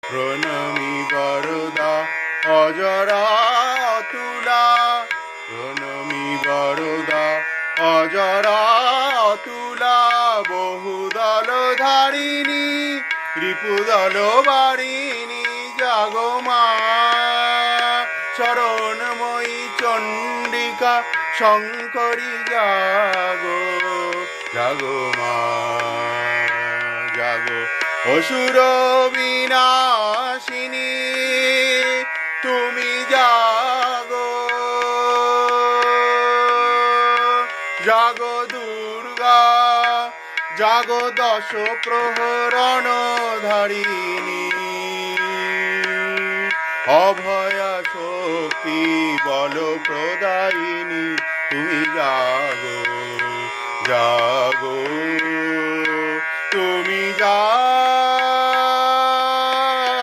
প্রণমী বরদা অজরা তুলা, প্রণমী বরদা অজরা তুলা, বহুদল ধারিণী রিপুদল বারিণী জাগো মা। শরণময়ী চণ্ডিকা শঙ্করী জাগো, জাগো মা জাগো। অসুর বিনাশিনী তুমি জাগো, জাগো দুর্গা জাগো দশ প্রহরণ ধারিণী, অভয়া শক্তি বল প্রদায়িনী তুমি জাগো, জাগো তুমি জাগো।